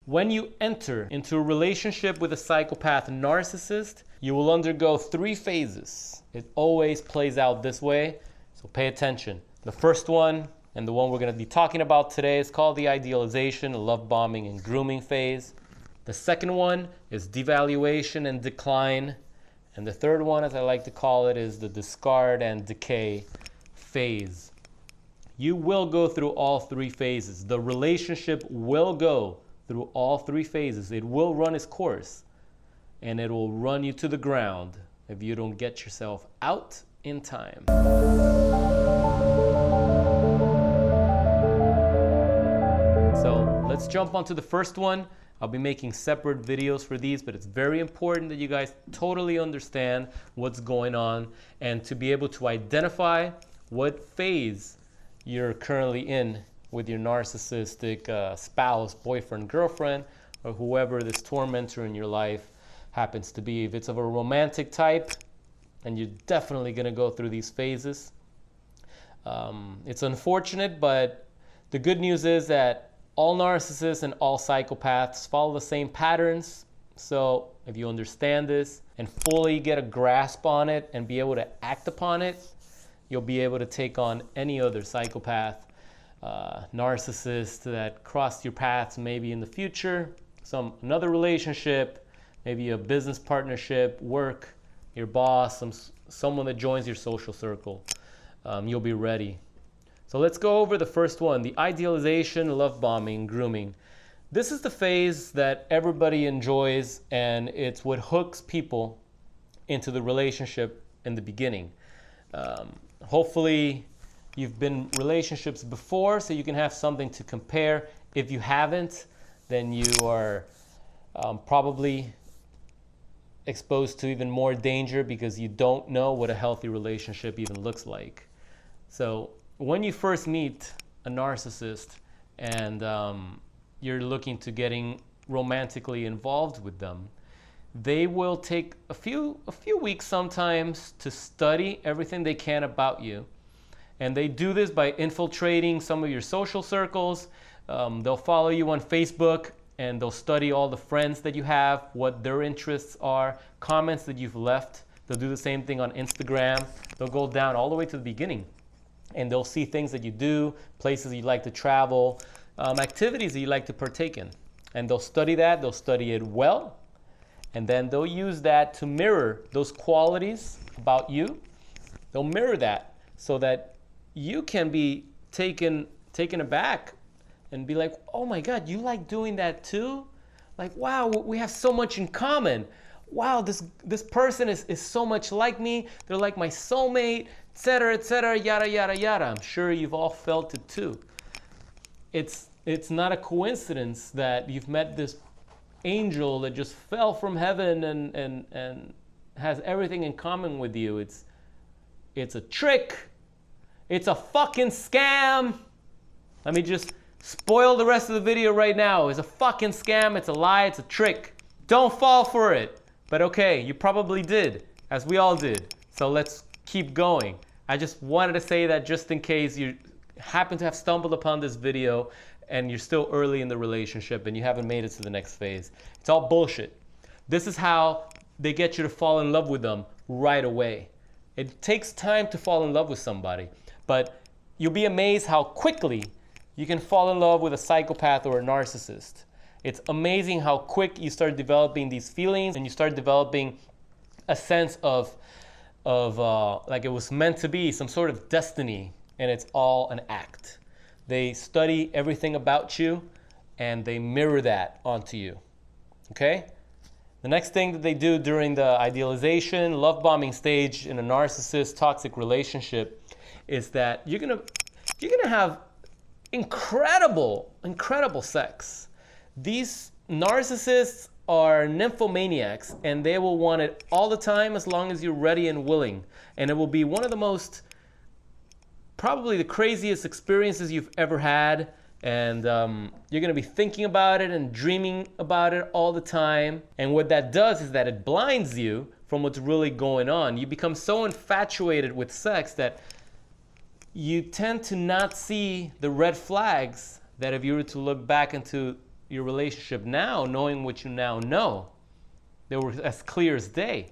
When you enter into a relationship with a psychopath narcissist, you will undergo 3 phases. It always plays out this way, so pay attention. The first one, and the one we're going to be talking about today, is called the idealization, love bombing, and grooming phase. The second one is devaluation and decline. And the third one, as I like to call it, is the discard and decay phase. You will go through all 3 phases. The relationship will go through all 3 phases. It will run its course, and it will run you to the ground if you don't get yourself out in time. So let's jump onto the first one. I'll be making separate videos for these, but it's very important that you guys totally understand what's going on and to be able to identify what phase you're currently in with your narcissistic spouse, boyfriend, girlfriend, or whoever this tormentor in your life happens to be. If it's of a romantic type, and you're definitely going to go through these phases. It's unfortunate, but the good news is that all narcissists and all psychopaths follow the same patterns. So if you understand this and fully get a grasp on it and be able to act upon it, you'll be able to take on any other psychopath, narcissist that crossed your paths maybe in the future, another relationship, maybe a business partnership, work, your boss, someone that joins your social circle. You'll be ready. So let's go over the first one, the idealization, love bombing, grooming. This is the phase that everybody enjoys, and it's what hooks people into the relationship in the beginning. Hopefully you've been in relationships before, so you can have something to compare. If you haven't, then you are probably exposed to even more danger because you don't know what a healthy relationship even looks like. So when you first meet a narcissist and you're looking to getting romantically involved with them, they will take a few weeks sometimes to study everything they can about you. And they do this by infiltrating some of your social circles. They'll follow you on Facebook and they'll study all the friends that you have, what their interests are, comments that you've left. They'll do the same thing on Instagram. They'll go down all the way to the beginning and they'll see things that you do, places you like to travel, activities that you like to partake in. And they'll study that, they'll study it well, and then they'll use that to mirror those qualities about you. They'll mirror that so that you can be taken aback and be like, oh my God, you like doing that too? Like, wow, we have so much in common. Wow, this person is so much like me. They're like my soulmate, et cetera, yada, yada, yada. I'm sure you've all felt it too. It's not a coincidence that you've met this angel that just fell from heaven and has everything in common with you. It's a trick. It's a fucking scam. Let me just spoil the rest of the video right now. It's a fucking scam. It's a lie. It's a trick. Don't fall for it. But okay, you probably did, as we all did. So let's keep going. I just wanted to say that just in case you happen to have stumbled upon this video and you're still early in the relationship and you haven't made it to the next phase. It's all bullshit. This is how they get you to fall in love with them right away. It takes time to fall in love with somebody, but you'll be amazed how quickly you can fall in love with a psychopath or a narcissist. It's amazing how quick you start developing these feelings and you start developing a sense of like it was meant to be, some sort of destiny, and it's all an act. They study everything about you and they mirror that onto you. Okay? The next thing that they do during the idealization, love bombing stage in a narcissist toxic relationship is that you're gonna have incredible sex. These narcissists are nymphomaniacs and they will want it all the time as long as you're ready and willing. And it will be one of the most, probably the craziest experiences you've ever had. And you're gonna be thinking about it and dreaming about it all the time. And what that does is that it blinds you from what's really going on. You become so infatuated with sex that you tend to not see the red flags that if you were to look back into your relationship now, knowing what you now know. They were as clear as day.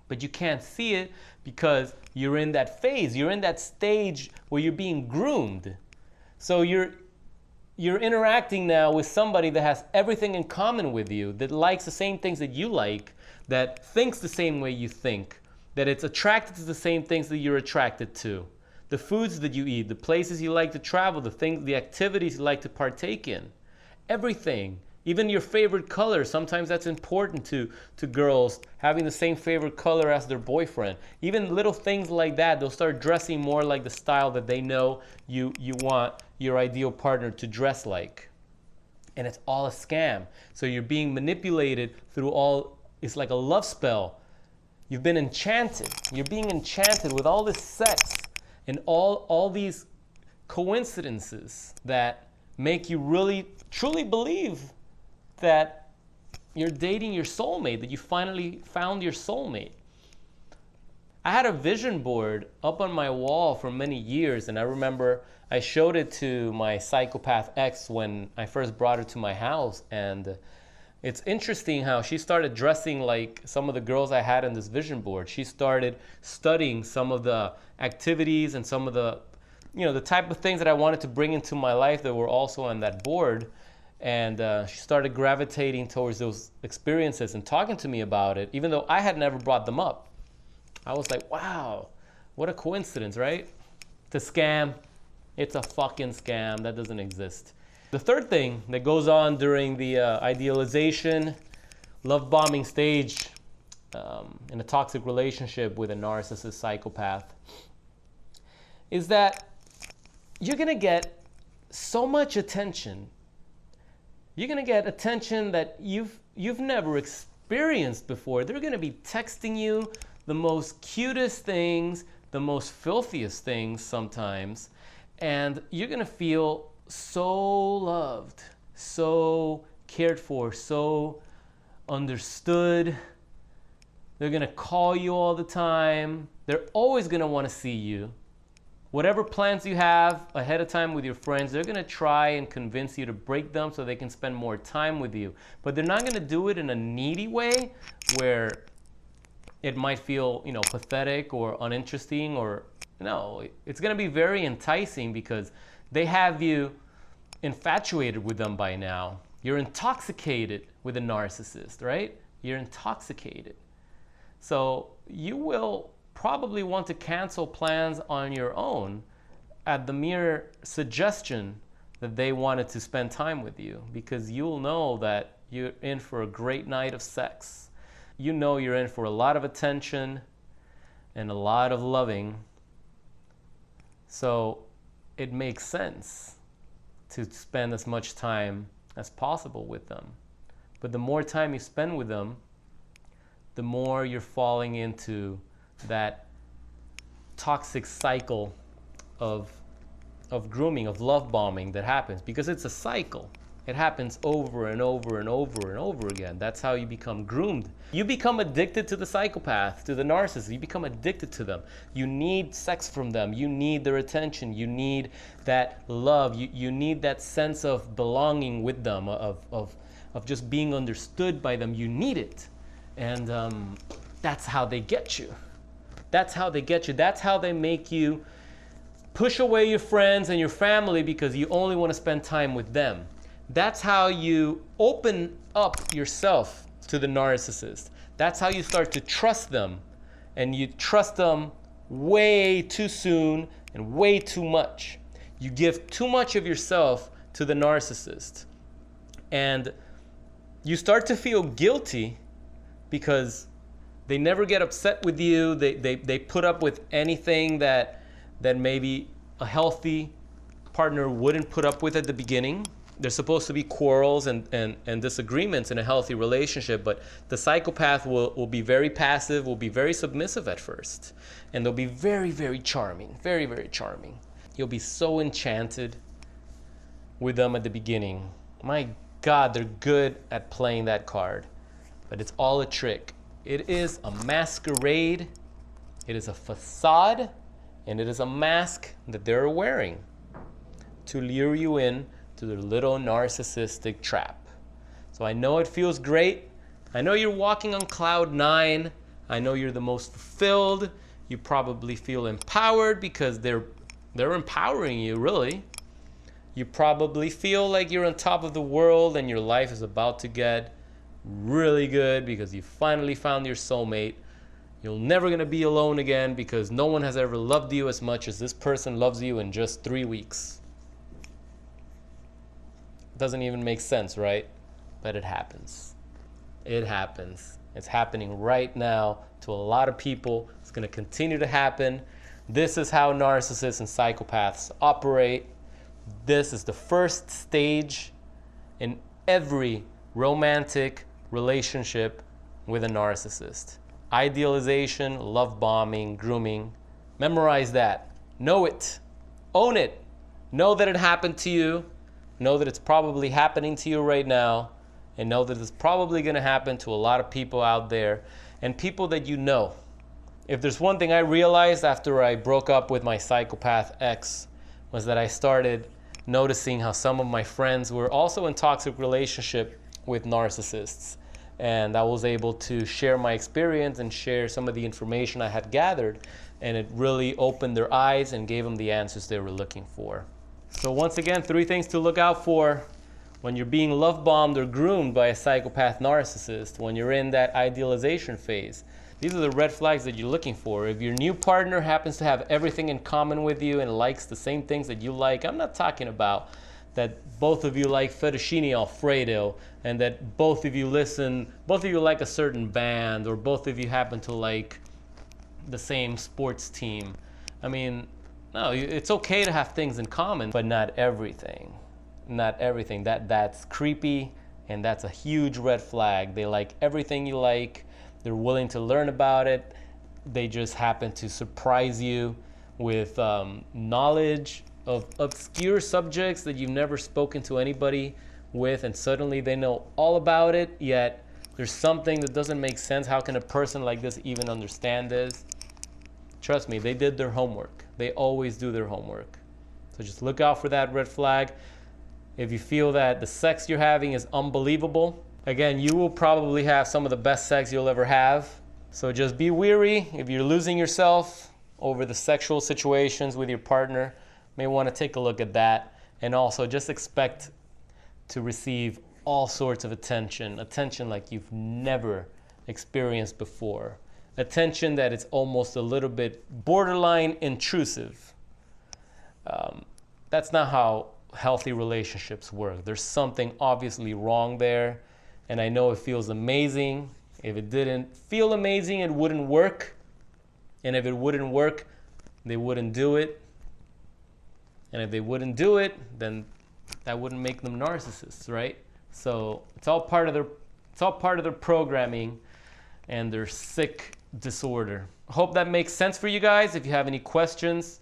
But you can't see it because you're in that phase. You're in that stage where you're being groomed. So you're interacting now with somebody that has everything in common with you, that likes the same things that you like, that thinks the same way you think, that it's attracted to the same things that you're attracted to. The foods that you eat, the places you like to travel, the things, the activities you like to partake in. Everything. Even your favorite color, sometimes that's important to girls, having the same favorite color as their boyfriend. Even little things like that, they'll start dressing more like the style that they know you want your ideal partner to dress like. And it's all a scam. So you're being manipulated through all, it's like a love spell. You've been enchanted. You're being enchanted with all this sex and all these coincidences that make you really, truly believe that you're dating your soulmate, that you finally found your soulmate. I had a vision board up on my wall for many years, and I remember I showed it to my psychopath ex when I first brought her to my house, and it's interesting how she started dressing like some of the girls I had on this vision board. She started studying some of the activities and some of the, the type of things that I wanted to bring into my life that were also on that board. And she started gravitating towards those experiences and talking to me about it, even though I had never brought them up. I was like, wow, what a coincidence, right? It's a scam. It's a fucking scam. That doesn't exist. The third thing that goes on during the idealization, love bombing stage in a toxic relationship with a narcissist psychopath is that you're going to get so much attention. You're going to get attention that you've never experienced before. They're going to be texting you the most cutest things, the most filthiest things sometimes, and you're going to feel so loved, so cared for, so understood. They're going to call you all the time. They're always going to want to see you. Whatever plans you have ahead of time with your friends, they're going to try and convince you to break them so they can spend more time with you. But they're not going to do it in a needy way where it might feel, pathetic or uninteresting, or no, it's going to be very enticing because they have you infatuated with them by now. You're intoxicated with a narcissist, right? You're intoxicated. So you will probably want to cancel plans on your own at the mere suggestion that they wanted to spend time with you, because you'll know that you're in for a great night of sex. You know you're in for a lot of attention and a lot of loving. So it makes sense to spend as much time as possible with them. But the more time you spend with them, the more you're falling into that toxic cycle of grooming, of love bombing that happens, because it's a cycle. It happens over and over and over and over again. That's how you become groomed. You become addicted to the psychopath, to the narcissist. You become addicted to them. You need sex from them. You need their attention. You need that love. You need that sense of belonging with them, of just being understood by them. You need it. And that's how they get you. That's how they get you. That's how they make you push away your friends and your family because you only want to spend time with them. That's how you open up yourself to the narcissist. That's how you start to trust them. And you trust them way too soon and way too much. You give too much of yourself to the narcissist. And you start to feel guilty because they never get upset with you. They put up with anything that maybe a healthy partner wouldn't put up with at the beginning. There's supposed to be quarrels and disagreements in a healthy relationship, but the psychopath will be very passive, will be very submissive at first, and they'll be very, very charming, very, very charming. You'll be so enchanted with them at the beginning. My God, they're good at playing that card, but it's all a trick. It is a masquerade, it is a facade, and it is a mask that they're wearing to lure you in to their little narcissistic trap. So I know it feels great. I know you're walking on cloud 9. I know you're the most fulfilled. You probably feel empowered because they're empowering you, really. You probably feel like you're on top of the world and your life is about to get really good because you finally found your soulmate. You're never going to be alone again because no one has ever loved you as much as this person loves you in just 3 weeks. Doesn't even make sense, right? But it happens. It happens. It's happening right now to a lot of people. It's going to continue to happen. This is how narcissists and psychopaths operate. This is the first stage in every romantic relationship with a narcissist. Idealization, love bombing, grooming. Memorize that. Know it. Own it. Know that it happened to you. Know that it's probably happening to you right now. And know that it's probably going to happen to a lot of people out there and people that you know. If there's one thing I realized after I broke up with my psychopath ex was that I started noticing how some of my friends were also in toxic relationship with narcissists. And I was able to share my experience and share some of the information I had gathered. And it really opened their eyes and gave them the answers they were looking for. So once again, 3 things to look out for when you're being love bombed or groomed by a psychopath narcissist, when you're in that idealization phase. These are the red flags that you're looking for. If your new partner happens to have everything in common with you and likes the same things that you like, I'm not talking about that both of you like fettuccine Alfredo and that both of you like a certain band, or both of you happen to like the same sports team. I mean, no, it's okay to have things in common, but not everything. Not everything. That's creepy, and that's a huge red flag. They like everything you like. They're willing to learn about it. They just happen to surprise you with knowledge of obscure subjects that you've never spoken to anybody with, and suddenly they know all about it, yet there's something that doesn't make sense. How can a person like this even understand this? Trust me, they did their homework. They always do their homework. So just look out for that red flag. If you feel that the sex you're having is unbelievable, again, you will probably have some of the best sex you'll ever have. So just be wary. If you're losing yourself over the sexual situations with your partner, you may want to take a look at that. And also just expect to receive all sorts of attention like you've never experienced before. Attention that is almost a little bit borderline intrusive. That's not how healthy relationships work. There's something obviously wrong there, and I know it feels amazing. If it didn't feel amazing, it wouldn't work. And if it wouldn't work, they wouldn't do it. And if they wouldn't do it, then that wouldn't make them narcissists, right? So it's all part of their programming and their sick disorder. I hope that makes sense for you guys. If you have any questions,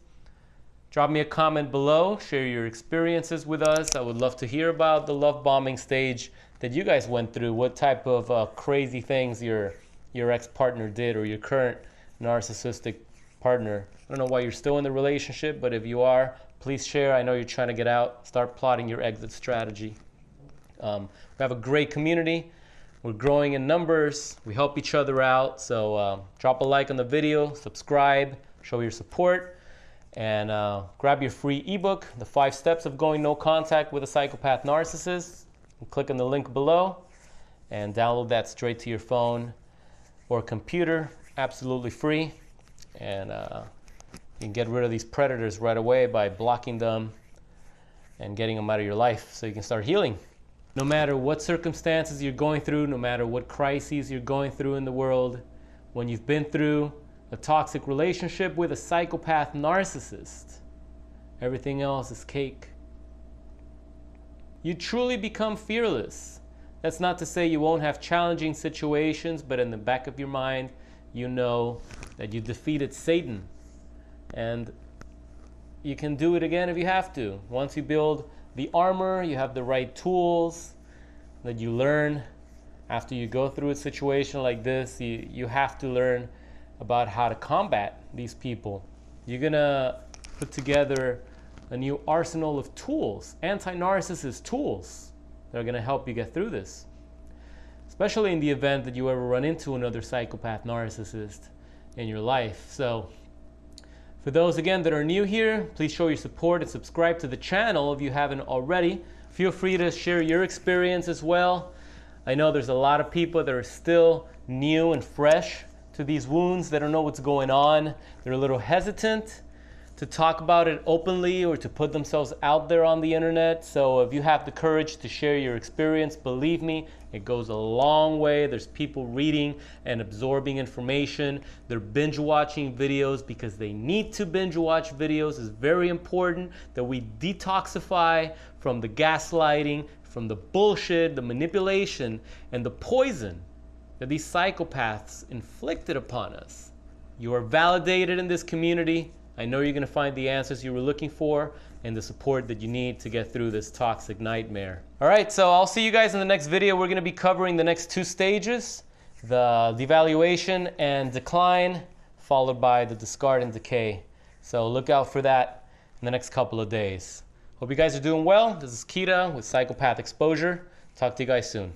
drop me a comment below. Share your experiences with us. I would love to hear about the love bombing stage that you guys went through. What type of crazy things your ex-partner did, or your current narcissistic partner. I don't know why you're still in the relationship, but if you are, please share. I know you're trying to get out. Start plotting your exit strategy. We have a great community. We're growing in numbers. We help each other out. So drop a like on the video, subscribe, show your support, and grab your free ebook, The 5 Steps of Going No Contact with a Psychopath Narcissist. Click on the link below and download that straight to your phone or computer, absolutely free. And you can get rid of these predators right away by blocking them and getting them out of your life so you can start healing. No matter what circumstances you're going through, no matter what crises you're going through in the world, when you've been through a toxic relationship with a psychopath narcissist, everything else is cake. You truly become fearless. That's not to say you won't have challenging situations, but in the back of your mind, you know that you defeated Satan. And you can do it again if you have to. Once you build the armor, you have the right tools that you learn after you go through a situation like this. You have to learn about how to combat these people. You're gonna put together a new arsenal of tools, anti-narcissist tools that are going to help you get through this. Especially in the event that you ever run into another psychopath narcissist in your life. So for those, again, that are new here, please show your support and subscribe to the channel if you haven't already. Feel free to share your experience as well. I know there's a lot of people that are still new and fresh to these wounds. They don't know what's going on. They're a little hesitant to talk about it openly or to put themselves out there on the internet. So if you have the courage to share your experience, believe me, it goes a long way. There's people reading and absorbing information. They're binge watching videos because they need to binge watch videos. It's very important that we detoxify from the gaslighting, from the bullshit, the manipulation, and the poison that these psychopaths inflicted upon us. You are validated in this community. I know you're going to find the answers you were looking for and the support that you need to get through this toxic nightmare. All right, so I'll see you guys in the next video. We're going to be covering the next 2 stages, the devaluation and decline, followed by the discard and decay. So look out for that in the next couple of days. Hope you guys are doing well. This is Kita with Psychopath Exposure. Talk to you guys soon.